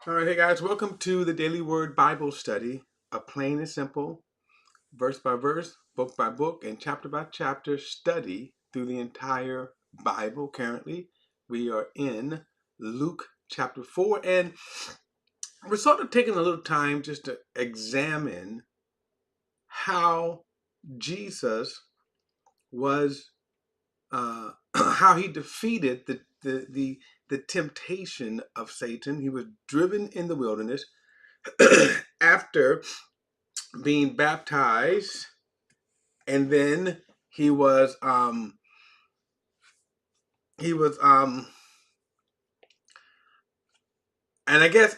All right, hey guys, welcome to the Daily Word Bible Study, a plain and simple, verse by verse, book by book, and chapter by chapter study through the entire Bible. Currently, we are in Luke chapter 4, and we're sort of taking a little time just to examine how Jesus was, how he defeated the temptation of Satan. He was driven in the wilderness after being baptized, and then he was um he was and I guess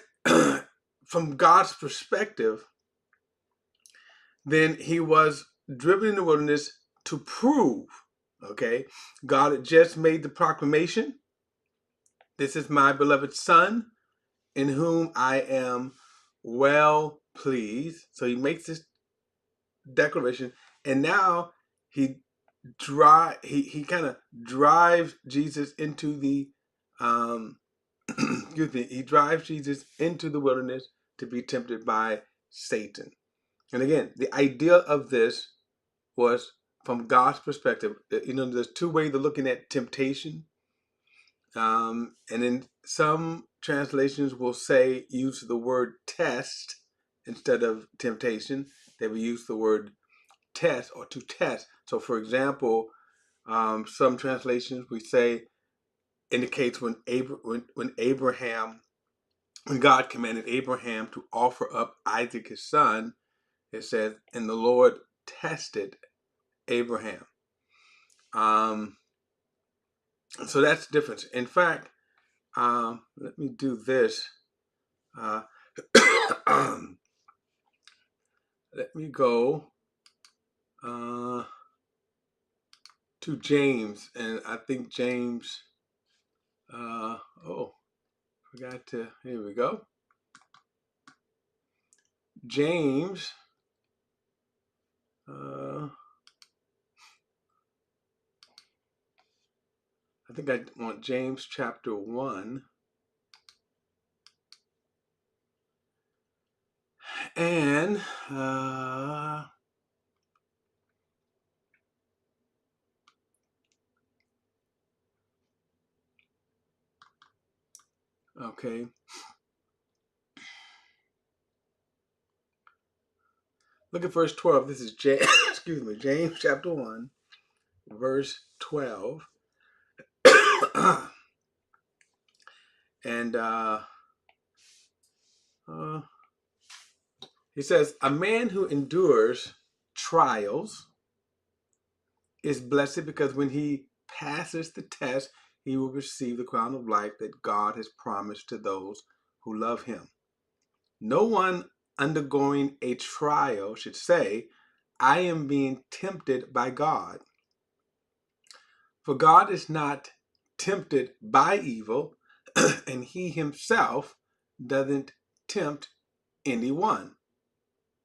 from God's perspective, then he was driven in the wilderness to prove, okay, God had just made the proclamation, this is my beloved son in whom I am well pleased. So he makes this declaration, and now he he kind of drives Jesus into the excuse me, he drives Jesus into the wilderness to be tempted by Satan. And again, the idea of this was from God's perspective. There's two ways of looking at temptation. And in some translations will say use the word test instead of temptation. They will use the word test or to test. So for example, some translations we say indicates when God commanded Abraham to offer up Isaac his son, it says, and the Lord tested Abraham. So that's the difference. In fact, let me do this. Uh, let me go to James, and I think James. Forgot to. Here we go. James. I think I want James chapter 1. And okay. Look at verse 12. This is James, excuse me, James chapter 1, verse 12. And he says, a man who endures trials is blessed because when he passes the test, he will receive the crown of life that God has promised to those who love him. No one undergoing a trial should say, I am being tempted by God. For God is not tempted by evil, and he himself doesn't tempt anyone.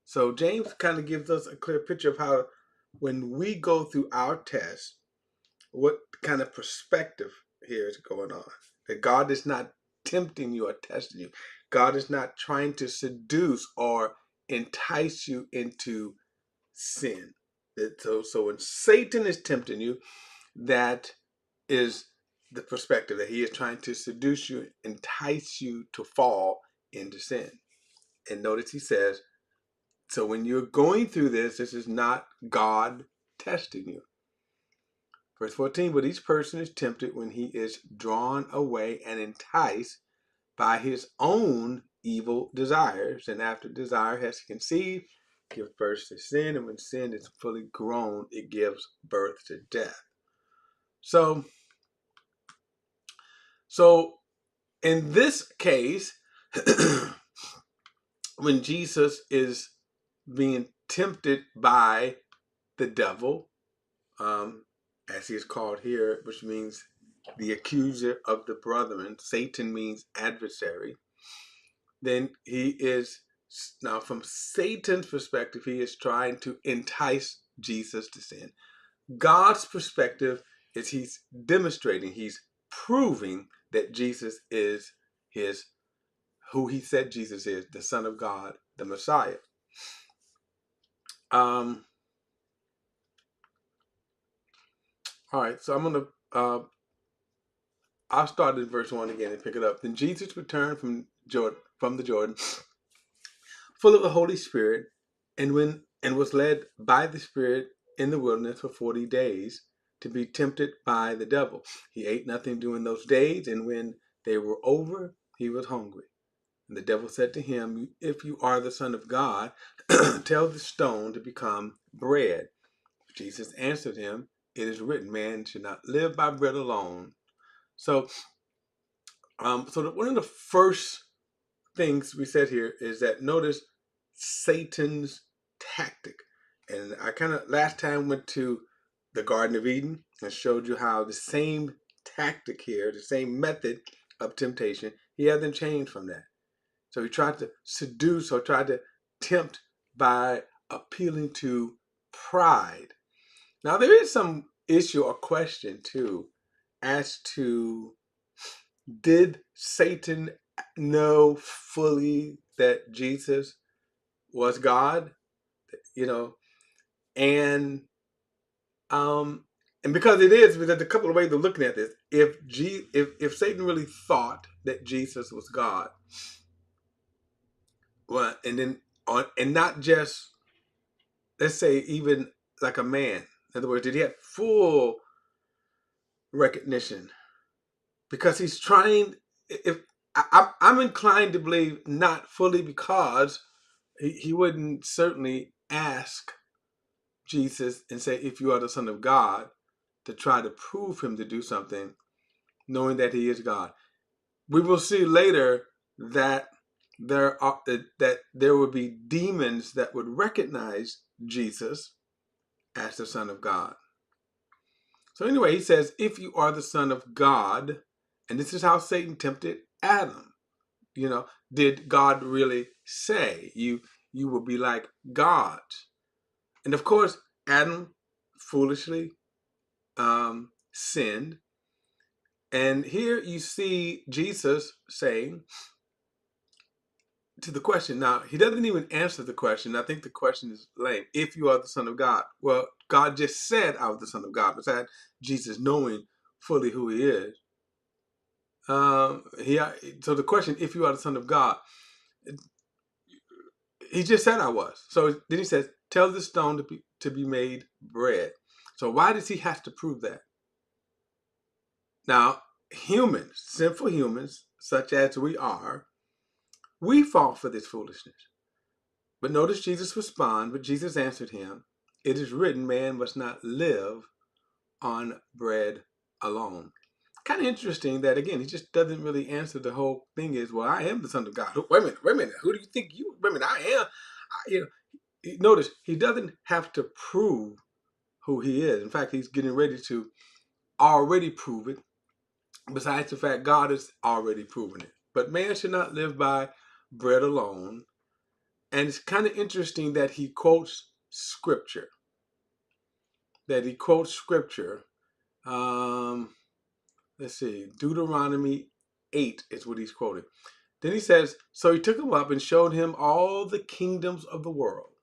So James kind of gives us a clear picture of how when we go through our test, what kind of perspective here is going on. That God is not tempting you or testing you. God is not trying to seduce or entice you into sin. So when Satan is tempting you, that is the perspective that he is trying to seduce you, entice you to fall into sin. And notice he says, so when you're going through this is not God testing you. Verse 14, but each person is tempted when he is drawn away and enticed by his own evil desires. And after desire has conceived, gives birth to sin. And when sin is fully grown, it gives birth to death. So in this case, when Jesus is being tempted by the devil, as he is called here, which means the accuser of the brethren, Satan means adversary, then he is, now from Satan's perspective, he is trying to entice Jesus to sin. God's perspective is he's demonstrating, he's proving that Jesus is his who he said Jesus is, the Son of God, the Messiah. All right, so I'll start in verse 1 again and pick it up. Then Jesus returned from the Jordan, full of the Holy Spirit, and was led by the Spirit in the wilderness for 40 days to be tempted by the devil. He ate nothing during those days, and when they were over, he was hungry. And the devil said to him, "If you are the Son of God, tell the stone to become bread." Jesus answered him, "It is written, man should not live by bread alone." So, one of the first things we said here is that notice Satan's tactic. And I kind of last time went to the Garden of Eden and showed you how the same tactic here, the same method of temptation, he hasn't changed from that. So he tried to seduce or tried to tempt by appealing to pride. Now there is some issue or question too as to, did Satan know fully that Jesus was God? You know, and um, and because there's a couple of ways of looking at this. If Satan really thought that Jesus was God, well, and then and not just, let's say, even like a man. In other words, did he have full recognition? Because he's trying. If I'm inclined to believe not fully, because he wouldn't certainly ask Jesus and say, "If you are the Son of God," to try to prove him to do something, knowing that he is God. We will see later that there would be demons that would recognize Jesus as the Son of God. So anyway, he says, "If you are the Son of God," and this is how Satan tempted Adam. Did God really say you will be like God? And of course, Adam foolishly sinned. And here you see Jesus saying to the question. Now, he doesn't even answer the question. I think the question is lame. If you are the Son of God. Well, God just said I was the Son of God, besides Jesus knowing fully who he is. So the question, if you are the Son of God, he just said I was. So then he says, tell the stone to be made bread. So why does he have to prove that? Now, humans, sinful humans, such as we are, we fall for this foolishness. But notice Jesus responded, but Jesus answered him, "It is written, man must not live on bread alone." Kind of interesting that, again, he just doesn't really answer the whole thing is, well, I am the Son of God. Wait a minute. Who do you think you, wait a minute, I am. Notice, he doesn't have to prove who he is. In fact, he's getting ready to already prove it. Besides the fact God has already proven it. But man should not live by bread alone. And it's kind of interesting that he quotes scripture. Let's see, Deuteronomy 8 is what he's quoting. Then he says, so he took him up and showed him all the kingdoms of the world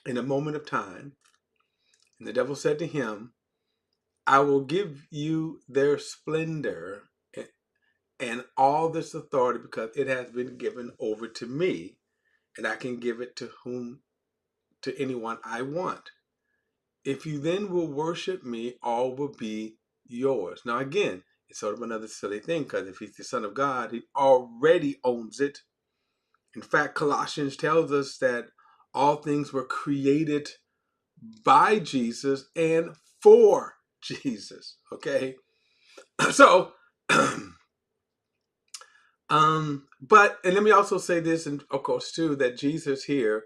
in a moment of time. And the devil said to him, I will give you their splendor and all this authority because it has been given over to me, and I can give it to anyone I want. If you then will worship me, all will be yours. Now again, it's sort of another silly thing, because if he's the Son of God, he already owns it. In fact, Colossians tells us that all things were created by Jesus and for Jesus. Okay? So, but, and let me also say this, and of course too, that Jesus here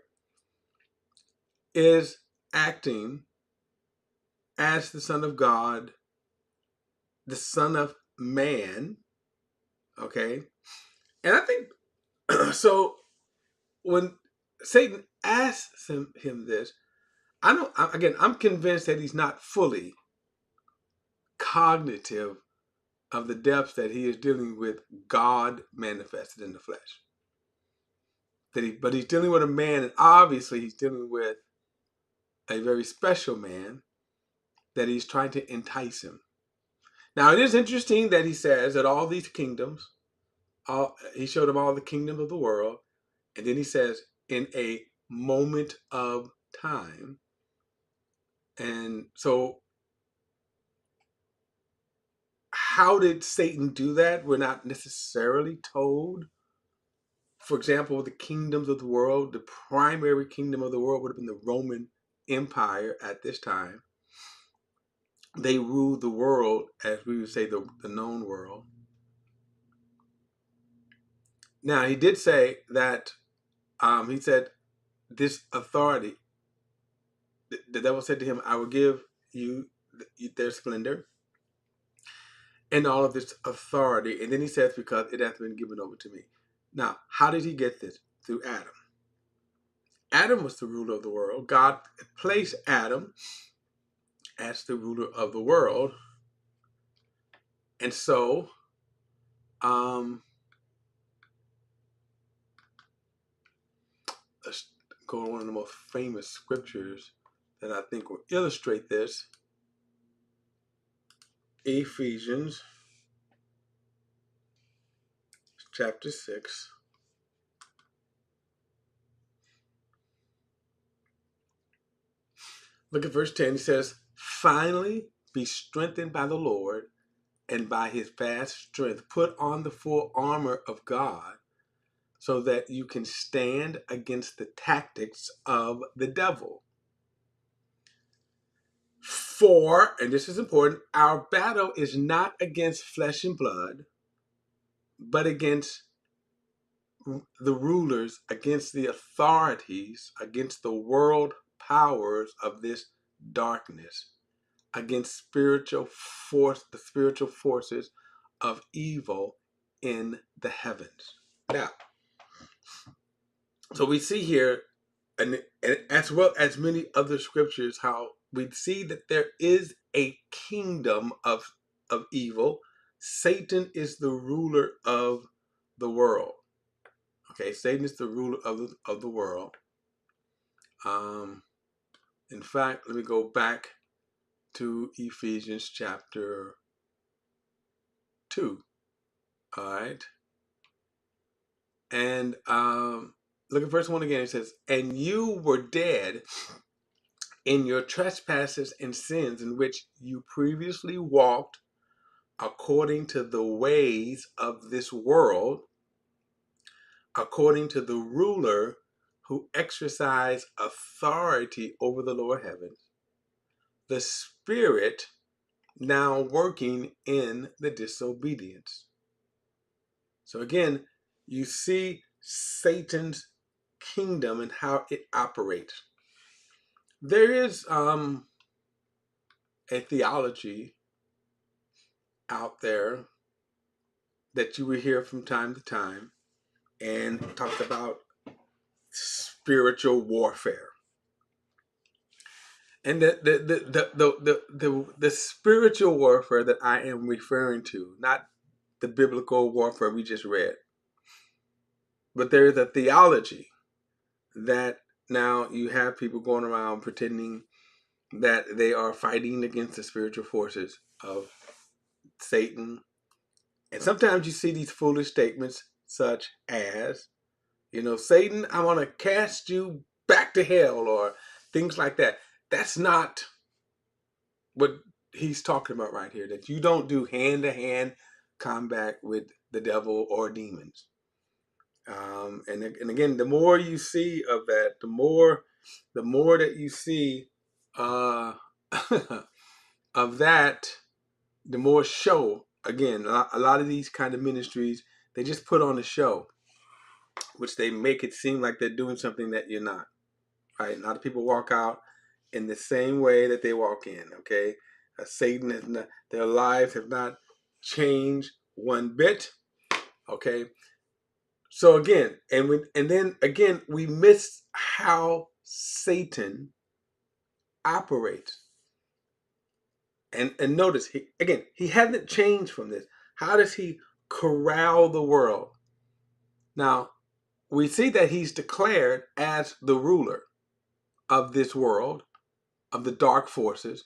is acting as the Son of God, the Son of Man. Okay? And I think, so when Satan asks him this, I'm convinced that he's not fully cognitive of the depths that he is dealing with God manifested in the flesh. But he's dealing with a man, and obviously he's dealing with a very special man that he's trying to entice him. Now, it is interesting that he says that all these kingdoms, he showed him all the kingdoms of the world, and then he says, in a moment of time. And so, how did Satan do that? We're not necessarily told. For example, the kingdoms of the world, the primary kingdom of the world would have been the Roman Empire at this time. They ruled the world, as we would say, the known world. Now, he did say that, he said, this authority, the devil said to him, I will give you their splendor and all of this authority. And then he says, because it hath been given over to me. Now, how did he get this? Through Adam. Adam was the ruler of the world. God placed Adam as the ruler of the world. And so, let's go to one of the most famous scriptures that I think will illustrate this. Ephesians chapter 6. Look at verse 10. He says, finally be strengthened by the Lord and by his vast strength. Put on the full armor of God so that you can stand against the tactics of the devil. For, and this is important, our battle is not against flesh and blood, but against the rulers, against the authorities, against the world powers of this darkness, against the spiritual forces of evil in the heavens. Now, so we see here, and as well as many other scriptures, how we see that there is a kingdom of evil. Satan is the ruler of the world. Okay, Satan is the ruler of the world. In fact, let me go back to Ephesians chapter 2. All right. And look at verse 1 again. It says, and you were dead in your trespasses and sins in which you previously walked according to the ways of this world, according to the ruler who exercised authority over the lower heavens, the spirit now working in the disobedience. So again, you see Satan's kingdom and how it operates. There is a theology out there that you will hear from time to time, and talks about spiritual warfare. And the spiritual warfare that I am referring to, not the biblical warfare we just read, but there is a theology that now you have people going around pretending that they are fighting against the spiritual forces of Satan. And sometimes you see these foolish statements such as, Satan, I want to cast you back to hell, or things like that. That's not what he's talking about right here, that you don't do hand-to-hand combat with the devil or demons. And again, the more you see of that, the more that you see of that, the more show. Again, a lot of these kind of ministries, they just put on a show, which they make it seem like they're doing something that you're not. Right? A lot of people walk out in the same way that they walk in. Okay, Satan has not, their lives have not changed one bit. Okay, so again, and then again, we miss how Satan operates. And notice, he hasn't changed from this. How does he corral the world? Now, we see that he's declared as the ruler of this world, of the dark forces.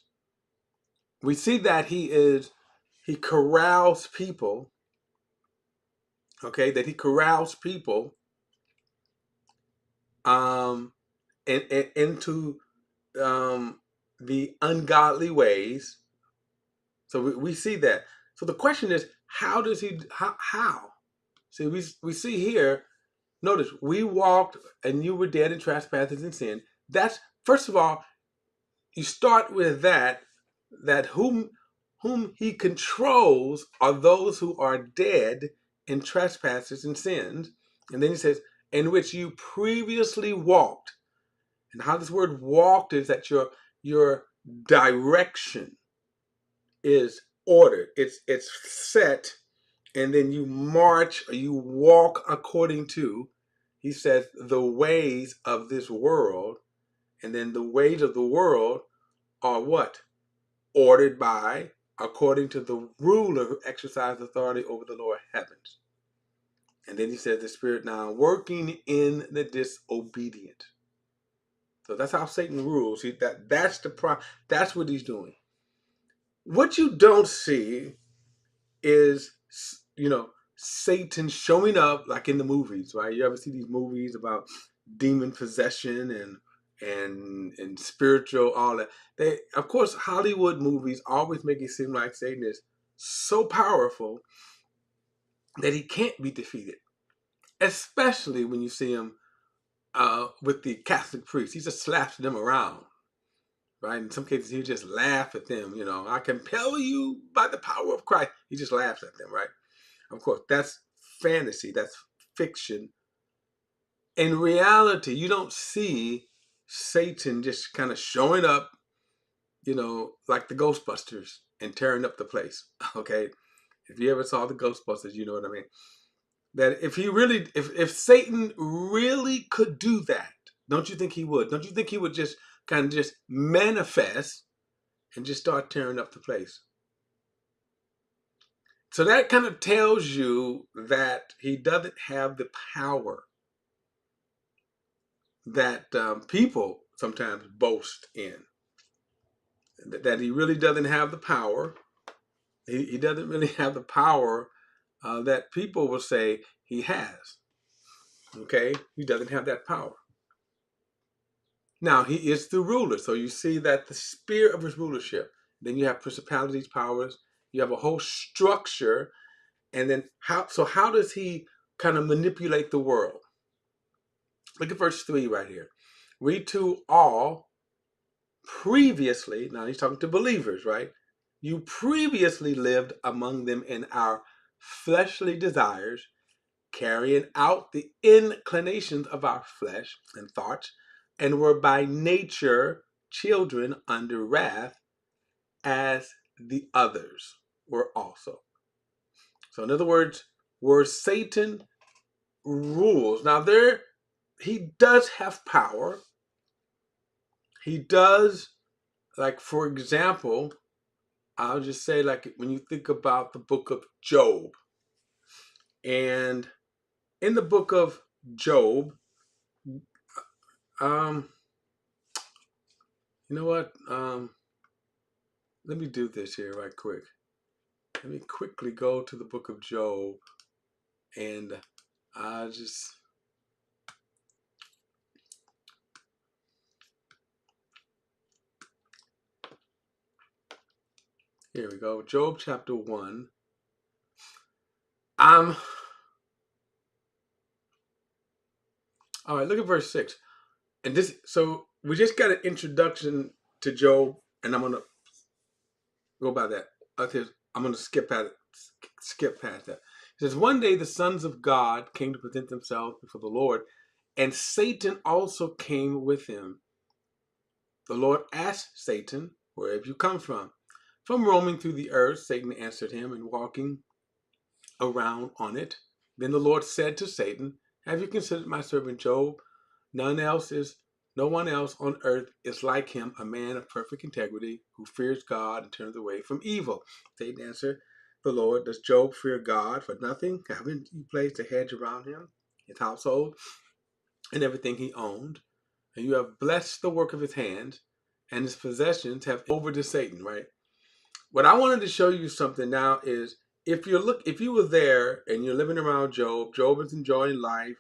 We see that he corrals people, okay, that he corrals people um, into the ungodly ways. So we see that. So the question is, how does he, how? See, we see here, notice, we walked and you were dead in trespasses and sin. That's, first of all, you start with that whom he controls are those who are dead in trespasses and sins. And then he says, in which you previously walked. And how this word walked is that your direction is ordered. It's set, and then you march or you walk according to, he says, the ways of this world. And then the ways of the world are what? Ordered by, according to the ruler who exercises authority over the lower heavens. And then he says the Spirit now working in the disobedient. So that's how Satan rules. That's what he's doing. What you don't see is, Satan showing up like in the movies, right? You ever see these movies about demon possession and spiritual, all that? They, of course, Hollywood movies always make it seem like Satan is so powerful that he can't be defeated. Especially when you see him with the Catholic priests. He just slaps them around, right? In some cases, he just laugh at them. I compel you by the power of Christ. He just laughs at them, right? Of course, that's fantasy. That's fiction. In reality, you don't see Satan just kind of showing up, like the Ghostbusters and tearing up the place. Okay, if you ever saw the Ghostbusters, you know what I mean. That if Satan really could do that, don't you think he would? Don't you think he would just kind of just manifest and just start tearing up the place? So that kind of tells you that he doesn't have the power that people sometimes boast in. That he really doesn't have the power. He doesn't really have the power that people will say he has. Okay? He doesn't have that power. Now, he is the ruler. So you see that the spirit of his rulership. Then you have principalities, powers. You have a whole structure. And then how does he kind of manipulate the world? Look at verse 3 right here. We too all previously, now he's talking to believers, right? You previously lived among them in our fleshly desires, carrying out the inclinations of our flesh and thoughts, and were by nature children under wrath, as the others were also. So, in other words, where Satan rules, now he does have power. He does, like, for example, I'll just say, like, when you think about the book of Job, and in the book of Job, you know what? Let me do this here right quick. Let me quickly go to the book of Job, and I just. Here we go. Job chapter 1. All right, look at verse 6. And this, so we just got an introduction to Job, and I'm going to go by that. I'm going to skip past that. It says, one day the sons of God came to present themselves before the Lord, and Satan also came with him. The Lord asked Satan, where have you come from? From roaming through the earth, Satan answered him, and walking around on it. Then the Lord said to Satan, have you considered my servant Job? No one else on earth is like him, a man of perfect integrity, who fears God and turns away from evil. Satan answered, the Lord? Does Job fear God for nothing? Haven't you placed a hedge around him, his household, and everything he owned? And you have blessed the work of his hands, and his possessions have over to Satan, right? What I wanted to show you something now is if you were there and you're living around Job, Job is enjoying life,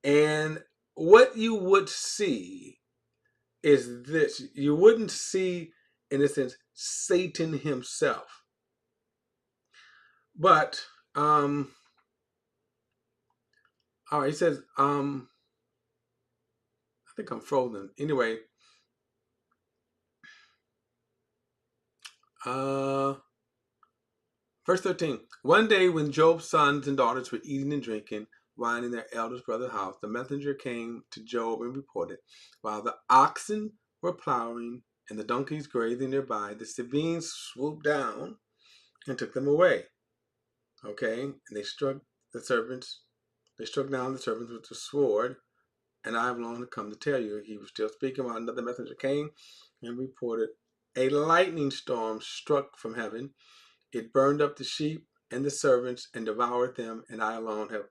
and what you would see is this. You wouldn't see, in a sense, Satan himself. But all right, he says, I think I'm frozen. Anyway, uh verse 13. One day when Job's sons and daughters were eating and drinking wine in their eldest brother's house, the messenger came to Job and reported, while the oxen were plowing and the donkeys grazing nearby, the Sabaeans swooped down and took them away. Okay, and they struck down the servants with the sword, and I have long to come to tell you. He was still speaking while another messenger came and reported, a lightning storm struck from heaven. It burned up the sheep and the servants and devoured them, and I alone have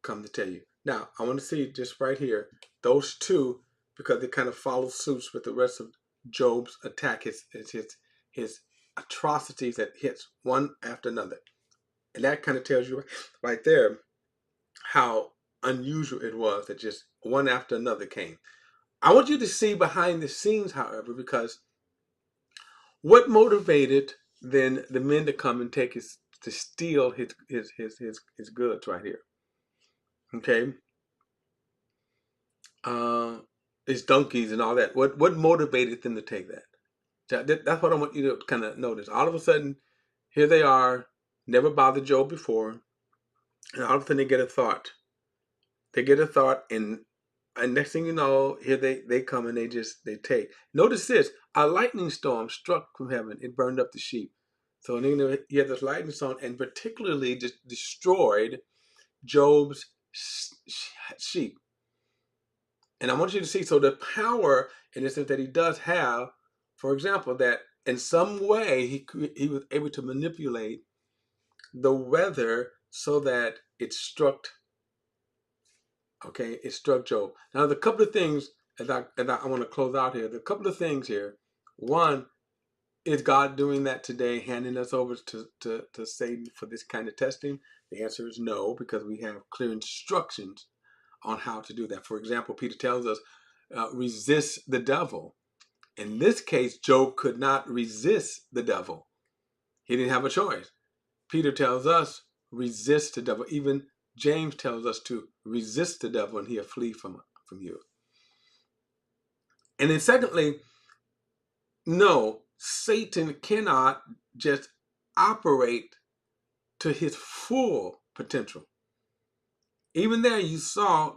come to tell you. Now, I want to see just right here, those two, because they kind of follow suits with the rest of Job's attack, his atrocities that hits one after another. And that kind of tells you right there how unusual it was that just one after another came. I want you to see behind the scenes, however, because what motivated then the men to come and to steal his goods right here? Okay, uh, his donkeys and all that. What motivated them to take that? That's what I want you to kind of notice. All of a sudden, here they are, never bothered Job before, and all of a sudden they get a thought. They get a thought, and next thing you know, here they come and they take. Notice this: a lightning storm struck from heaven. It burned up the sheep. So then you have this lightning storm, and particularly destroyed Job's sheep. And I want you to see, so the power in the sense that he does have, for example, that in some way he was able to manipulate the weather so that it struck. Okay, it struck Job. Now, the couple of things as I want to close out here. The couple of things here. One, is God doing that today, handing us over to Satan for this kind of testing? The answer is no, because we have clear instructions on how to do that. For example, Peter tells us, resist the devil. In this case, Job could not resist the devil. He didn't have a choice. Peter tells us, resist the devil. Even James tells us to resist the devil and he'll flee from you. And then secondly, no, Satan cannot just operate to his full potential. Even there you saw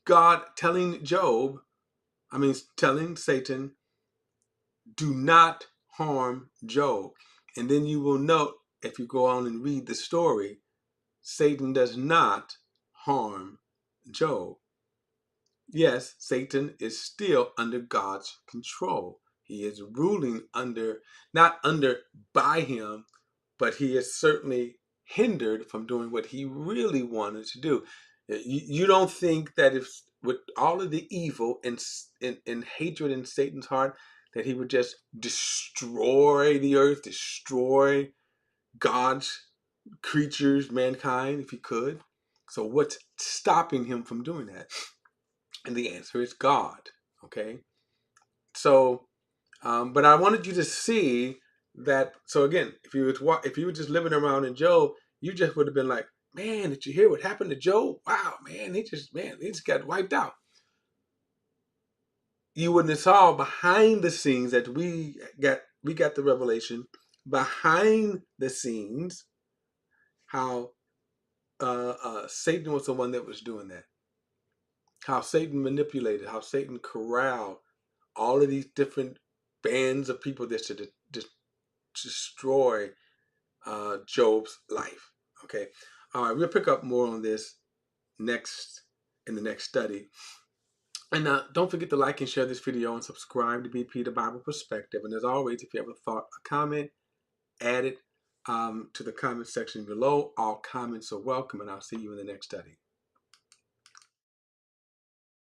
God telling Satan, do not harm Job. And then you will note, if you go on and read the story, Satan does not harm Job. Yes, Satan is still under God's control. He is ruling not under by him, but he is certainly hindered from doing what he really wanted to do. You don't think that if with all of the evil and hatred in Satan's heart, that he would just destroy the earth, destroy God's creatures, mankind, if he could? So what's stopping him from doing that? And the answer is God. Okay, so but I wanted you to see that. So again, if you were just living around in Job, you just would have been like, man, did you hear what happened to Job? Wow, man, he just got wiped out. You wouldn't have saw behind the scenes that we got the revelation behind the scenes how Satan was the one that was doing that. How Satan manipulated, how Satan corralled all of these different bands of people that should destroy Job's life. Okay, all right, we'll pick up more on this in the next study. And don't forget to like and share this video and subscribe to BP the Bible Perspective. And as always, if you have a thought, a comment, add it to the comment section below. All comments are welcome, and I'll see you in the next study.